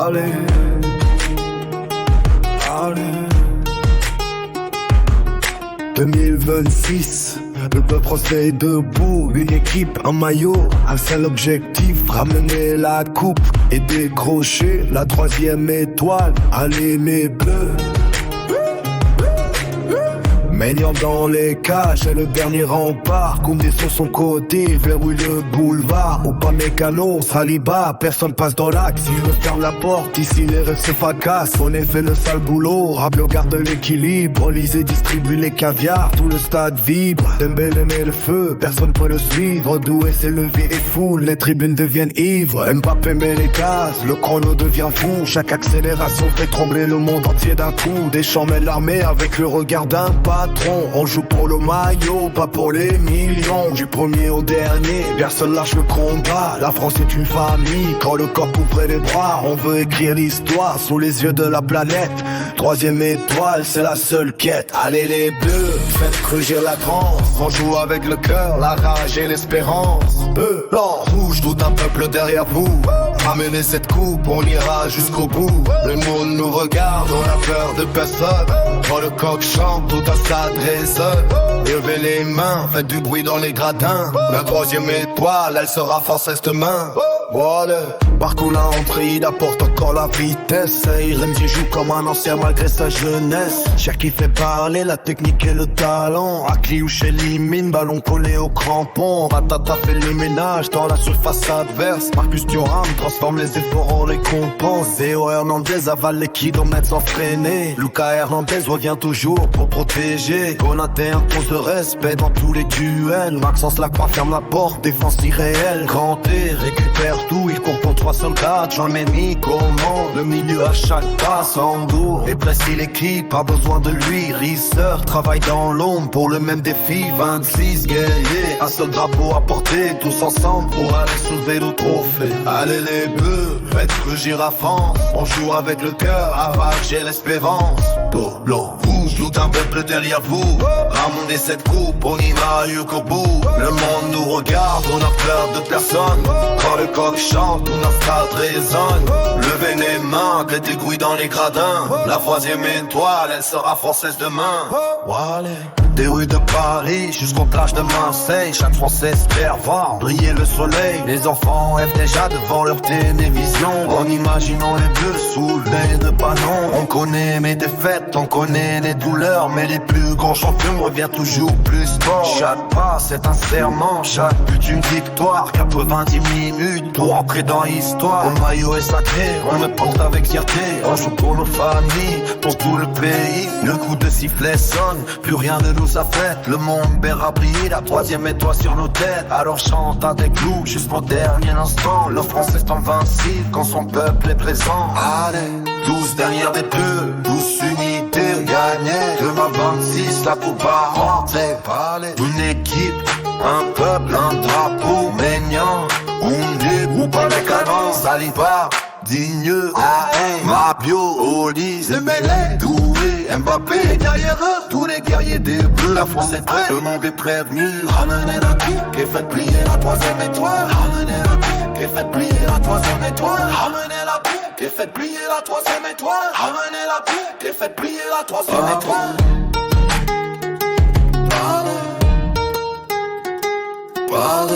Allez, allez. 2026, le peuple français est debout. Une équipe, un maillot, un seul objectif: ramener la coupe et décrocher la 3e étoile. Allez les bleus. Maignant dans les cages, c'est le dernier rempart. Koundé sur son côté, verrouille le boulevard. Ou pas mécano, Saliba, personne passe dans l'axe. Il veut ferme la porte, ici les rêves se fracassent. On est fait le sale boulot, Rabiot garde l'équilibre. Olysée distribue les caviars, tout le stade vibre. Dembélé met le feu, personne peut le suivre. Doué c'est levé et fou, les tribunes deviennent ivres. Mbappé met les cases, le chrono devient fou. Chaque accélération fait trembler le monde entier d'un coup. Deschamps met l'armée avec le regard d'un patron. On joue pour le maillot, pas pour les millions. Du premier au dernier, personne lâche le combat. La France est une famille, quand le corps ouvre les bras. On veut écrire l'histoire sous les yeux de la planète. 3e étoile, c'est la seule quête. Allez les bleus, faites crugir la transe. On joue avec le cœur, la rage et l'espérance. Blanc, rouge, tout un peuple derrière vous. Ramenez cette coupe, on ira jusqu'au bout. Le monde nous regarde, on a peur de personne. Quand le coq chante, tout un stade résonne. Levez les mains, faites du bruit dans les gradins. La 3e étoile, elle sera française demain. Voilà. Parcours la entrée, il apporte encore la vitesse. Remzi joue comme un ancien malgré sa jeunesse. Cherki fait parler la technique et le talent. Akliouche élimine, ballon collé au crampon. Ratata fait le ménage dans la surface adverse. Marcus Thuram transforme les efforts en récompense. Théo Hernandez avale les kilomètres sans freiner. Lucas Hernandez revient toujours pour protéger. Konaté impose le respect dans tous les duels. Maxence Lacroix ferme la porte, défense irréelle. Kanté récupère tout, il court pour 3 soldats. John Mendy commande le milieu à chaque passe. Andour et précis l'équipe, pas besoin de lui. Risser travaille dans l'ombre pour le même défi. 26 guerriers, un seul drapeau à porter. Tous ensemble pour aller soulever le trophée. Allez les bleus, faites rugir la France. On joue avec le cœur, avage et l'espérance. Blanc, rouge, tout un peuple derrière vous. Ramenez cette coupe, on ira jusqu'au bout. Le monde nous regarde, on a peur de personne. Quand le coq chante, tout notre stade résonne. Levez les mains, des couilles dans les gradins. La 3e étoile, elle sera française demain. Voilà. Des rues de Paris jusqu'aux plages de Marseille, chaque Français espère voir briller le soleil. Les enfants rêvent déjà devant leur télévision, en imaginant les bleus soulevés de ballons. On connaît mes défaites, on connaît les douleurs, mais les plus grands champions reviennent toujours plus fort. Chaque pas c'est un serment, chaque but une victoire. 90 minutes pour entrer dans l'histoire. Le maillot est sacré, on le porte avec fierté. On joue pour nos familles, pour tout le pays. Le coup de sifflet sonne, plus rien de nous affecte. Le monde verra briller la 3e étoile sur nos têtes. Alors chante avec nous jusqu'au dernier instant. Le France est invincible quand son peuple est présent. Allez, tous derrière des bleus, tous unité gagnée. Demain 26, la coupe va rentrer. Allez, une équipe, un peuple, un drapeau maignant. On dégroupe avec canons, Saliba, Digne, Rabiot, Olysée, Dembélé, Doué, Mbappé, derrière eux, tous les guerriers des bleus. La France est prête, le monde est prévenu. Ramenez la coupe et faites plier la 3e étoile. Ramenez la coupe et faites plier la 3e étoile. Ramenez la coupe et faites plier la 3e étoile. Ramenez la coupe et faites plier la 3e étoile. Parle.